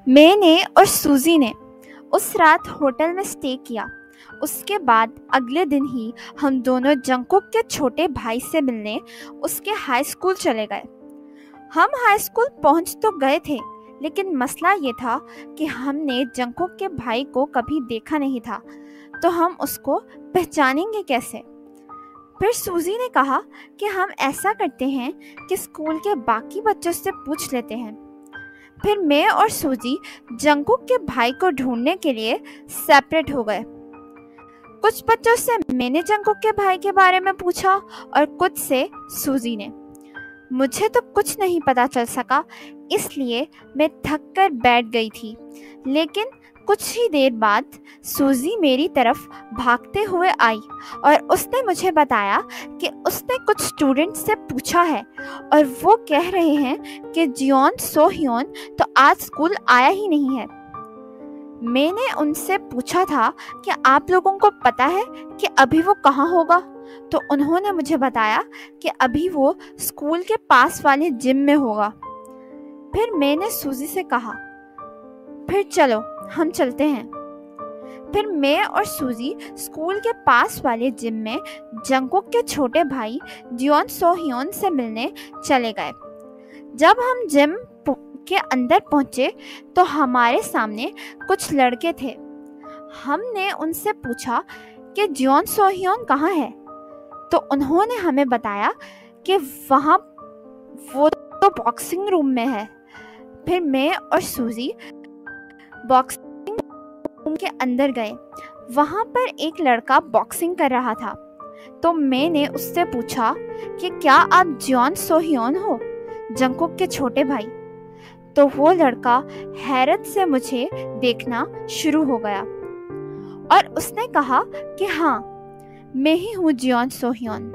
میں نے اور سوزی نے اس رات ہوٹل میں اسٹے کیا۔ اس کے بعد اگلے دن ہی ہم دونوں جنگکوک کے چھوٹے بھائی سے ملنے اس کے ہائی اسکول چلے گئے۔ ہم ہائی اسکول پہنچ تو گئے تھے، لیکن مسئلہ یہ تھا کہ ہم نے جنگکوک کے بھائی کو کبھی دیکھا نہیں تھا، تو ہم اس کو پہچانیں گے کیسے؟ پھر سوزی نے کہا کہ ہم ایسا کرتے ہیں کہ اسکول کے باقی بچوں سے پوچھ لیتے ہیں۔ پھر میں اور سوزی جنگکوک کے بھائی کو ڈھونڈنے کے لیے سیپریٹ ہو گئے۔ کچھ بچوں سے میں نے جنگکوک کے بھائی کے بارے میں پوچھا اور کچھ سے سوزی نے۔ مجھے تو کچھ نہیں پتا چل سکا، اس لیے میں تھک کر بیٹھ گئی تھی۔ لیکن کچھ ہی دیر بعد سوزی میری طرف بھاگتے ہوئے آئی اور اس نے مجھے بتایا کہ اس نے کچھ اسٹوڈنٹ سے پوچھا ہے اور وہ کہہ رہے ہیں کہ جیون سو ہیون تو آج اسکول آیا ہی نہیں ہے۔ میں نے ان سے پوچھا تھا کہ آپ لوگوں کو پتہ ہے کہ ابھی وہ کہاں ہوگا، تو انہوں نے مجھے بتایا کہ ابھی وہ اسکول کے پاس والے جم میں ہوگا۔ پھر میں نے سوزی سے کہا، پھر چلو ہم چلتے ہیں۔ پھر میں اور سوزی اسکول کے پاس والے جم میں جنگکوک کے چھوٹے بھائی جیون سو ہیون سے ملنے چلے گئے۔ جب ہم جم کے اندر پہنچے تو ہمارے سامنے کچھ لڑکے تھے۔ ہم نے ان سے پوچھا کہ جیون سو ہیون کہاں ہے، تو انہوں نے ہمیں بتایا کہ وہاں وہ تو باکسنگ روم میں ہے۔ پھر میں اور سوزی باکسنگ روم کے اندر گئے۔ وہاں پر ایک لڑکا باکسنگ کر رہا تھا، تو میں نے اس سے پوچھا کہ کیا آپ جیون سو ہیون ہو، جنگکوک کے چھوٹے بھائی؟ تو وہ لڑکا حیرت سے مجھے دیکھنا شروع ہو گیا اور اس نے کہا کہ ہاں میں ہی ہوں جیون سو ہیون،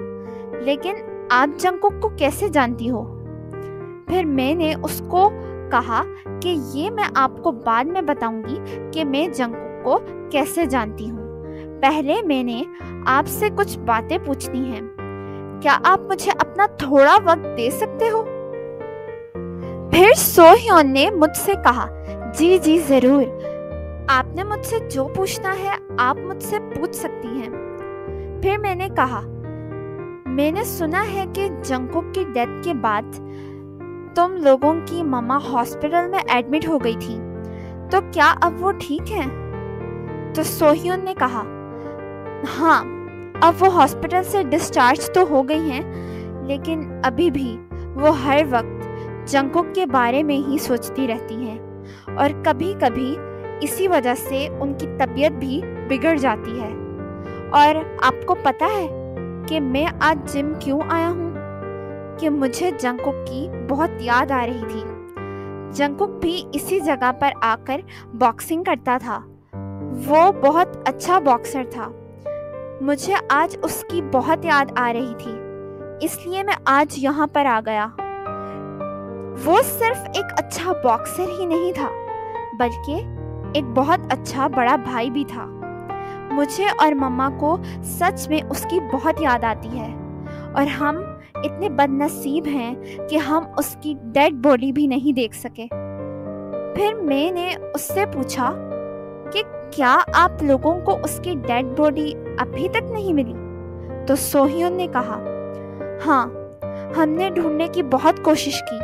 لیکن آپ جنگکوک کو کیسے جانتی ہو؟ پھر میں نے اس کو کہا کہ یہ میں آپ کو بعد میں بتاؤں گی کہ میں جنگکوک کو کیسے جانتی ہوں۔ پہلے میں نے آپ سے کچھ باتیں پوچھنی ہیں۔ کیا آپ مجھے اپنا تھوڑا وقت دے سکتے ہو؟ پھر سو ہیون نے مجھ سے کہا، جی جی ضرور، آپ نے مجھ سے جو پوچھنا ہے آپ مجھ سے پوچھ سکتی ہیں۔ پھر میں نے کہا، میں نے سنا ہے کہ جنگکوک کی ڈیتھ کے بعد تم لوگوں کی مما ہاسپٹل میں ایڈمٹ ہو گئی تھی، تو کیا اب وہ ٹھیک ہیں؟ تو سو ہیون نے کہا، ہاں اب وہ ہاسپٹل سے ڈسچارج تو ہو گئی ہیں، لیکن ابھی بھی وہ ہر وقت جنگکوک کے بارے میں ہی سوچتی رہتی ہیں، اور کبھی کبھی اسی وجہ سے ان کی طبیعت بھی بگڑ جاتی ہے۔ اور آپ کو پتہ ہے کہ میں آج جم کیوں آیا ہوں؟ کہ مجھے جنگکوک کی بہت یاد آ رہی تھی۔ جنگکوک بھی اسی جگہ پر آ کر باکسنگ کرتا تھا۔ وہ بہت اچھا باکسر تھا۔ مجھے آج اس کی بہت یاد آ رہی تھی، اس لیے میں آج یہاں پر آ گیا۔ وہ صرف ایک اچھا باکسر ہی نہیں تھا، بلکہ ایک بہت اچھا بڑا بھائی بھی تھا۔ مجھے اور مما کو سچ میں اس کی بہت یاد آتی ہے، اور ہم اتنے بد نصیب ہیں کہ ہم اس کی ڈیڈ باڈی بھی نہیں دیکھ سکے۔ پھر میں نے اس سے پوچھا کہ کیا آپ لوگوں کو اس کی ڈیڈ باڈی ابھی تک نہیں ملی؟ تو سو ہیون نے کہا، ہاں ہم نے ڈھونڈنے کی بہت کوشش کی،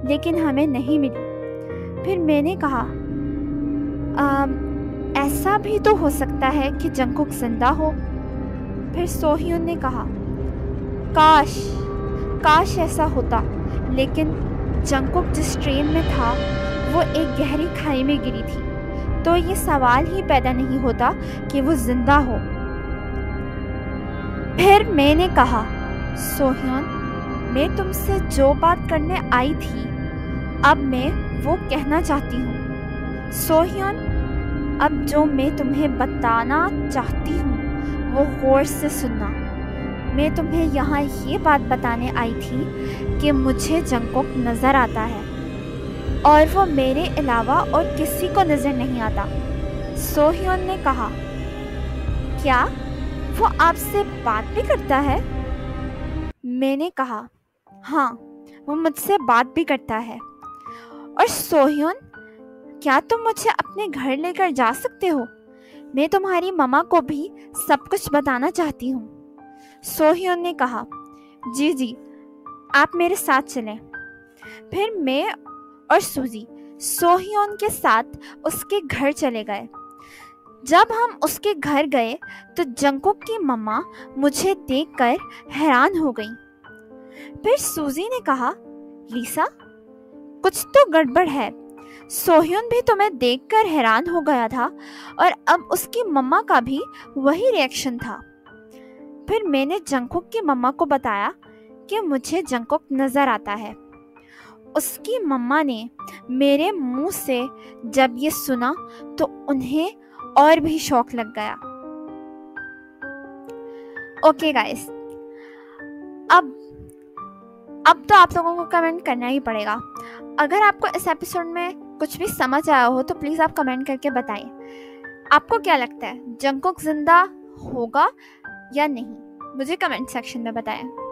لیکن ہمیں نہیں ملی۔ پھر میں نے کہا، ایسا بھی تو ہو سکتا ہے کہ جنگکوک زندہ ہو۔ پھر سو ہیون نے کہا، کاش ایسا ہوتا، لیکن جنگکوک جس ٹرین میں تھا وہ ایک گہری کھائی میں گری تھی، تو یہ سوال ہی پیدا نہیں ہوتا کہ وہ زندہ ہو۔ پھر میں نے کہا، سو ہیون، میں تم سے جو بات کرنے آئی تھی اب میں وہ کہنا چاہتی ہوں۔ سو ہیون، اب جو میں تمہیں بتانا چاہتی ہوں وہ غور سے سننا۔ میں تمہیں یہاں یہ بات بتانے آئی تھی کہ مجھے جنگکوک نظر آتا ہے، اور وہ میرے علاوہ اور کسی کو نظر نہیں آتا۔ سو ہیون نے کہا، کیا وہ آپ سے بات بھی کرتا ہے؟ میں نے کہا، ہاں وہ مجھ سے بات بھی کرتا ہے۔ اور سو ہیون، کیا تم مجھے اپنے گھر لے کر جا سکتے ہو؟ میں تمہاری مما کو بھی سب کچھ بتانا چاہتی ہوں۔ سو ہیون نے کہا، جی آپ میرے ساتھ چلیں۔ پھر میں اور سوزی سو ہیون کے ساتھ اس کے گھر چلے گئے۔ جب ہم اس کے گھر گئے تو جنگکوک کی مما مجھے دیکھ کر حیران ہو گئی۔ پھر سوزی نے کہا، لیسا کچھ تو گڑبڑ ہے۔ سو ہیون بھی تمہیں دیکھ کر حیران ہو گیا تھا اور اب اس کی مما کا بھی وہی ری ایکشن تھا۔ پھر میں نے جنگکوک کی مما کو بتایا کہ مجھے جنگکوک نظر آتا ہے۔ اس کی مما نے میرے منہ سے جب یہ سنا تو انہیں اور بھی شوق لگ گیا۔ اوکے گائز، اب تو آپ لوگوں کو کمنٹ کرنا ہی پڑے گا۔ اگر آپ کو اس ایپیسوڈ میں کچھ بھی سمجھ آیا ہو تو پلیز آپ کمنٹ کر کے بتائیں۔ آپ کو کیا لگتا ہے جنگکوک زندہ ہوگا یا نہیں؟ مجھے کمنٹ سیکشن میں بتائیں۔